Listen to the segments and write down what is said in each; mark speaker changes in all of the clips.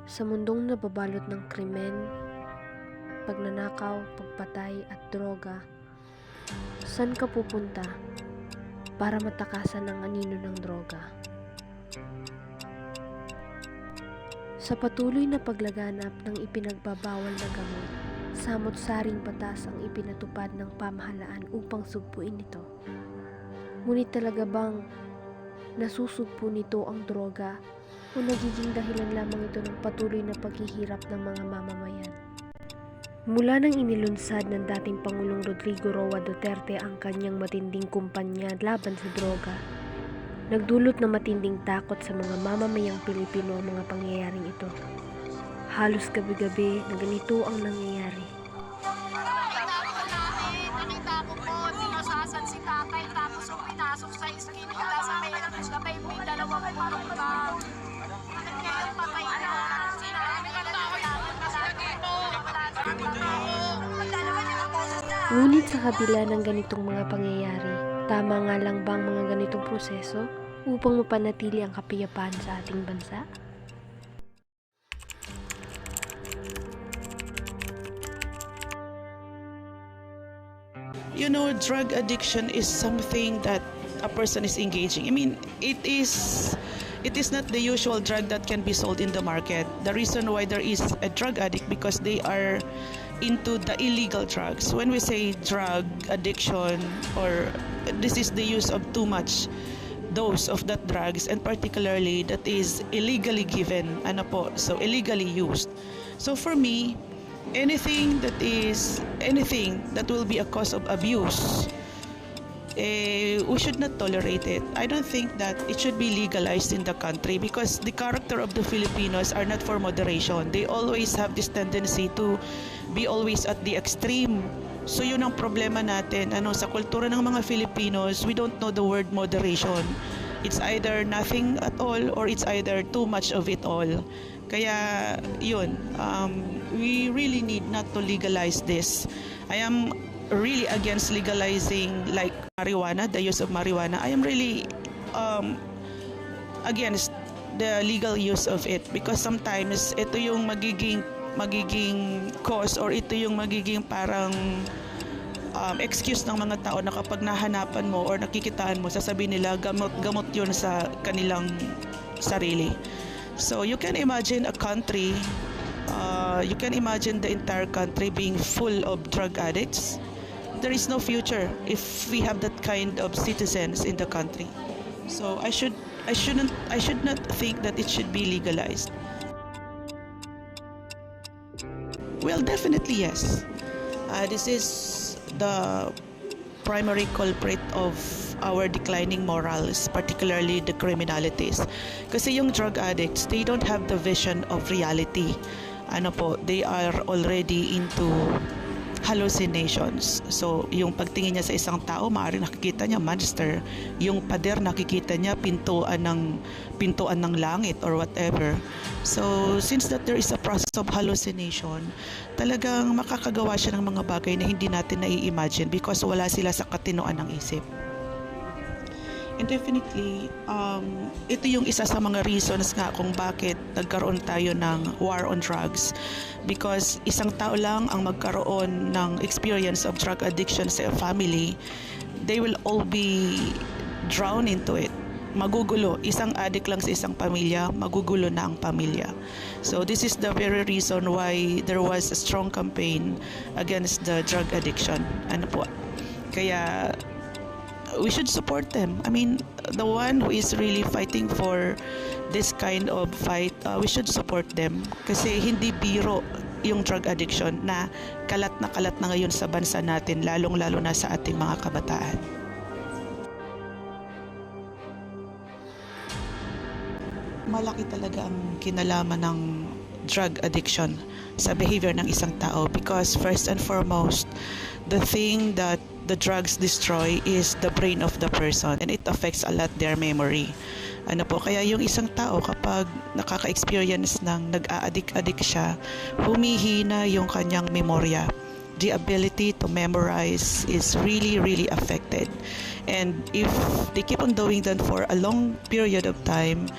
Speaker 1: Sa mundong nababalot ng krimen, pagnanakaw, pagpatay at droga, saan ka pupunta para matakasan ang anino ng droga? Sa patuloy na paglaganap ng ipinagbabawal na gamot, samot-saring batas ang ipinatupad ng pamahalaan upang sugpuin ito. Ngunit talaga bang nasusugpo nito ang droga o nagiging dahilan lamang ito ng patuloy na paghihirap ng mga mamamayan? Mula nang inilunsad ng dating Pangulong Rodrigo Roa Duterte ang kanyang matinding kumpanya laban sa droga, nagdulot ng matinding takot sa mga mamamayang Pilipino ang mga pangyayaring ito. Halos gabi-gabi na ganito ang nangyayari.
Speaker 2: Nakita ko po, dinasasan si tatay tapos yung pinasok sa iskinita sa may dalawang putok ka. Ngayon patay na. Sinabi ka na
Speaker 1: Ngunit sa kabila ng ganitong mga pangyayari, tama nga lang ba ang mga ganitong proseso upang mapanatili ang kapayapaan sa ating bansa?
Speaker 3: You know, drug addiction is something that a person is engaging. I mean, it is not the usual drug that can be sold in the market. The reason why there is a drug addict because they are into the illegal drugs. When we say drug addiction, or this is the use of too much dose of that drugs, and particularly that is illegally given, so illegally used. So for me, anything that will be a cause of abuse, we should not tolerate it. I don't think that it should be legalized in the country because the character of the Filipinos are not for moderation. They always have this tendency to be always at the extreme. So yun ang problema natin. Sa kultura ng mga Filipinos, we don't know the word moderation. It's either nothing at all or it's either too much of it all. Kaya yun, we really need not to legalize this. I am really against legalizing like marijuana, the use of marijuana. I am really against the legal use of it because sometimes ito yung magiging cause or ito yung magiging parang excuse ng mga tao na kapag nahanapan mo or nakikitaan mo, sasabihin nila gamot yun sa kanilang sarili. So you can imagine a country, you can imagine the entire country being full of drug addicts. There is no future if we have that kind of citizens in the country. So I should not think that it should be legalized. Well, definitely yes. This is the primary culprit of our declining morals, particularly the criminalities. Kasi yung drug addicts, they don't have the vision of reality. They are already into hallucinations. So, yung pagtingin niya sa isang tao, maaaring nakikita niya monster. Yung pader, nakikita niya pintuan ng langit or whatever. So, since that there is a process of hallucination, talagang makakagawa siya ng mga bagay na hindi natin nai-imagine because wala sila sa katinoan ng isip. And definitely, ito yung isa sa mga reasons nga kung bakit nagkaroon tayo ng war on drugs. Because isang tao lang ang magkaroon ng experience of drug addiction sa family, they will all be drowned into it. Magugulo. Isang addict lang sa isang pamilya, magugulo na ang pamilya. So this is the very reason why there was a strong campaign against the drug addiction. Kaya we should support them. I mean, the one who is really fighting for this kind of fight, we should support them. Kasi hindi biro yung drug addiction na kalat na ngayon sa bansa natin, lalong-lalo na sa ating mga kabataan. Malaki talaga ang kinalaman ng drug addiction sa behavior ng isang tao because first and foremost, the thing that the drugs destroy is the brain of the person and it affects a lot their memory. Kaya yung isang tao kapag nakaka-experience ng nag-a-addict siya, humihina yung kanyang memorya. The ability to memorize is really, really affected. And if they keep on doing that for a long period of time,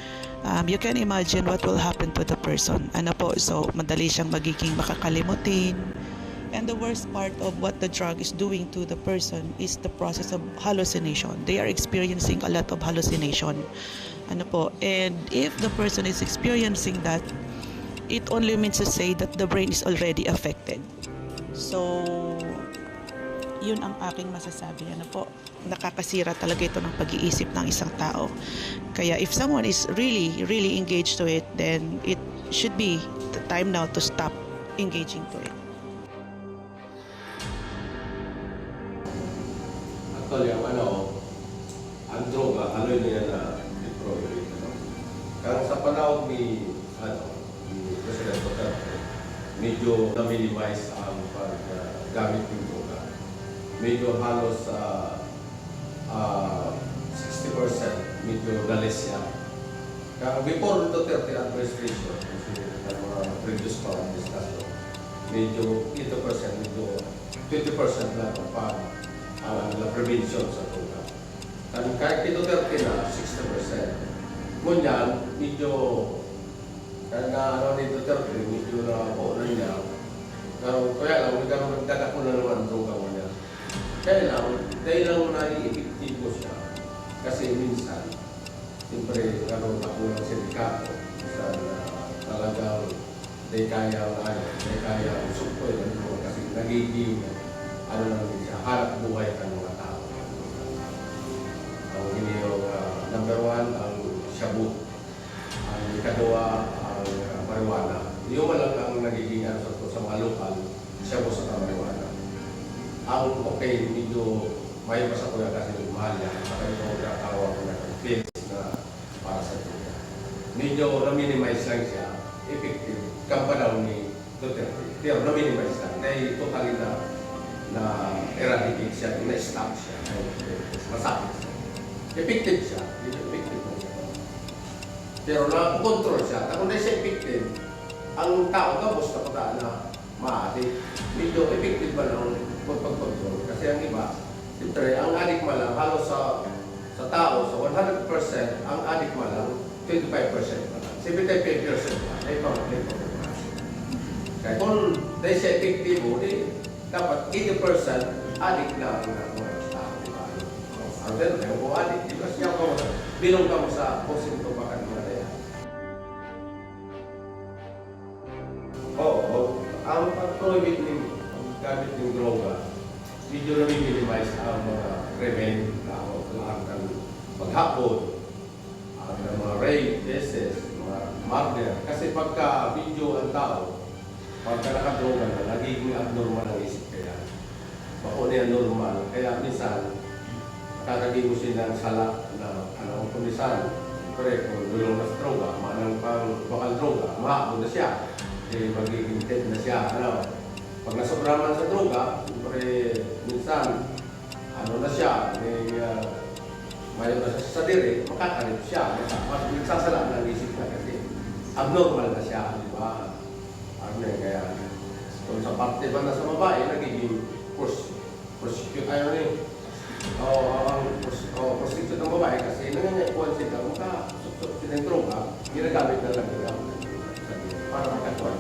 Speaker 3: you can imagine what will happen to the person. Ano po, so madali siyang magiging makakalimutin. And the worst part of what the drug is doing to the person is the process of hallucination. They are experiencing a lot of hallucination. Ano po, and if the person is experiencing that, it only means to say that the brain is already affected. So, yun ang aking masasabi. Ano po, nakakasira talaga ito ng pag-iisip ng isang tao. Kaya if someone is really engaged to it, then it should be the time now to stop engaging to it.
Speaker 4: Actually, ang droga, ano yun yan na deprioid, Kaya sa panahon ni President Duterte, medyo na-minimize ang paggamit ng droga. Medyo halos 60% medyo nalis siya. Kaya before Duterte administration, kasi ang mga previous pa ang discussion, medyo 80%, medyo 20% lang ang prevention sa droga. Kahit kay Duterte na 60%. Ngunyan, medyo ni Duterte, medyo na po niya. Kaya lang, nagdadak ko na naman ang droga mo niya. Kaya lang, dahil lang nai-epektibo siya. Kasi minsan, siyempre, ako ng sindikato, minsan talagang di kaya usok kasi nagiging lang siya, harap buhay ng mga tao. Ang number one, ang shabu. Ang ikadua, ang marijuana. Yung lang ang nagiging sa mga lokal, shabu sa marijuana. Ang cocaine, medyo may basa ko yan kasi mahal yan. Saka yung tawag ko na pills na para sa droga. Medyo na-minimize lang siya, effective. Kamba daw ni Duterte. Pero na-minimize lang. Dahil totally na eradicate siya, na-stop siya. Masakit siya. Effective siya. Effective na siya. Pero na-control siya. Kung na siya effective, ang tao tapos na na maati. Medyo effective ba ng pag-control? Kasi ang iba, siyempre, ang adik lang, halos sa tao, sa 100%, ang adik lang, 25% pa lang. 75% pa. Ay pa. Kaya kung dahil siya effective, dapat 80% adik na ang mga tao. Ang ganun, ayaw po adik. Kasi siya ko, bilong ka mo sa posing ito baka naman na yan. Oo, ang pag-prohibit ng gamit ng droga, medyo na-minimize ang mga krimen na lahat ng maghapon, ang mga rape, cases, mga murder. Kasi pagka video ang tao, pagka nakadroga na, nagiging abnormal ang isip kaya. Bako na yan normal. Kaya minsan, makakagin mo siya ng sala na kung minsan, siyempre, kung dulong na sa droga, manang pang bakal droga, mahapon na siya. Kasi magiging dead na siya. Pag nasobraman sa droga, siyempre, minsan, na siya, mayo na siya sa diri, makakalip siya. Mas nagsasala na ang isip na kasi abnormal na siya, di ba? Kaya kung sa parte ba na sa babae, nagiging prostitute, prostitute ng babae kasi nangyaykuhan sila kung ka-suksok sila ng droga, ginagamit na lang nila para makatuan.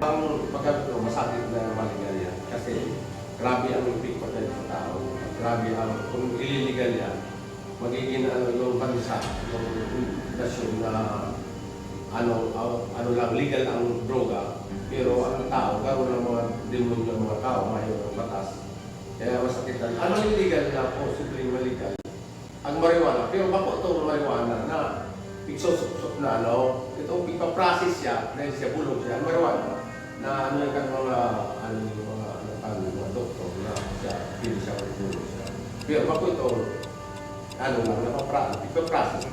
Speaker 4: Ang pagkakito, masakit na maligal yan kasi grabe ang ipik pa tayo sa tao. Grabe ang, kung ililigal yan, magiging yung bansa, yung nasyon na lang, legal ang droga, pero ang tao, karoon ng mga demonyo ng mga tao, mayo ng batas. Kaya masakitan. Ano illegal na possibly maligal? Ang marijuana, pero bako itong marijuana na pigsusok na itong ipaprocess siya, dahil siya bulog siya, ang marijuana, na yung mga doktor na siya, hindi siya bulog siya. Pero bako itong ipaprocess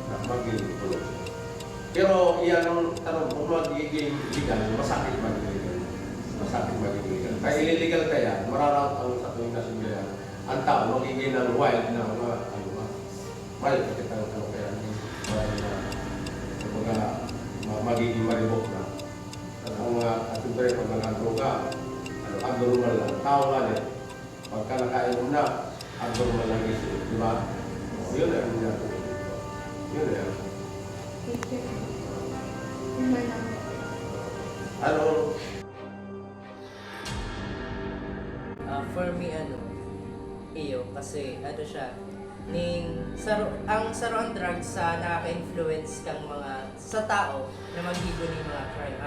Speaker 4: na magiging bulog siya. Pero iyan ang tanong, kung magiging legal, masakit magiging legal. Masakit magiging legal. Kaya illegal kaya, mararout ang sa tuwing nasundayan, ang tao magiging ng wild na mga wild kita ng kaya magiging maribok na. Ang siyempre pag nagdroga, abnormal lang. Tao nga pagka nakainom na, abnormal lang isip, di ba? Yun ang ginagawa dito. Yun yan. Ano?
Speaker 5: For me, iyo, kasi siya, ang saro ang drugs sa nakaka-influence kang sa tao na maghigo ng mga crime.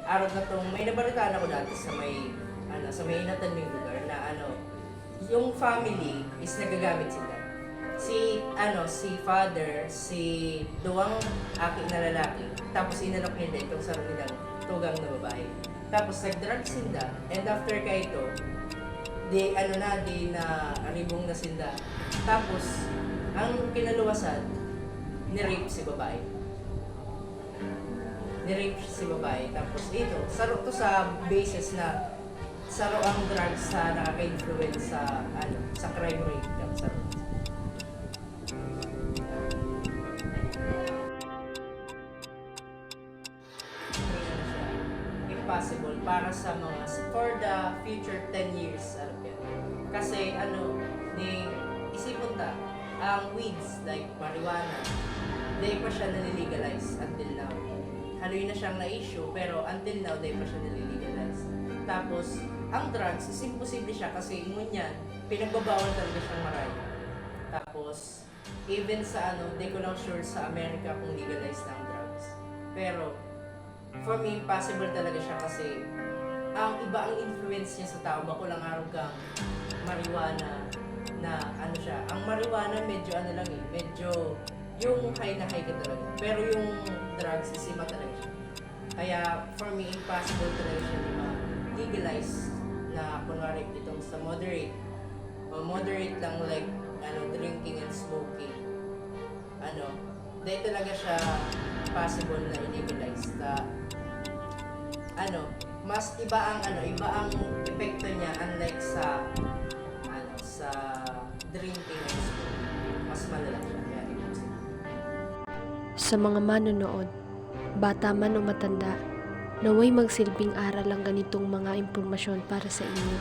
Speaker 5: Araw na tong, may nabalitaan ako dati sa may inatanming lugar na yung family is nagagamit sila. Si father, si duwang aki na lalaki, tapos inalok nila itong saro nilang tugang na babae. Tapos nag-drugs sila, and after kaito, di aribong na sila. Tapos, ang kinaluwasan, ni-rape si babae. Tapos ito, saro to sa basis na saro ang drugs sa nakaka-influence sa crime rate. Saro. Impossible para sa for the future 10 years kasi isipon ta ang weeds like marijuana di pa siya nalilegalize until now. Haloy na siyang na-issue pero until now di pa siya nalilegalize. Tapos ang drugs is imposible siya kasi ngunyan pinagbabawal talaga siyang marami. Tapos even sa di ko lang sure sa Amerika kung legalize na ang drugs, pero for me, possible talaga siya kasi ang iba ang influence niya sa tao. Bako lang araw kang marijuana na siya. Ang marijuana medyo medyo yung high na high ka talaga. Pero yung drugs is iba talaga siya. Kaya for me, impossible talaga siya na legalize na kunwari itong sa moderate. Moderate lang like drinking and smoking. Dahil talaga siya possible na i-legalize mas iba ang epekto niya unlike sa drinking and smoking. Mas malala siya. Kaya imposible.
Speaker 1: Sa mga manonood, bata man o matanda, naway magsilbing aral ang ganitong mga impormasyon para sa inyo.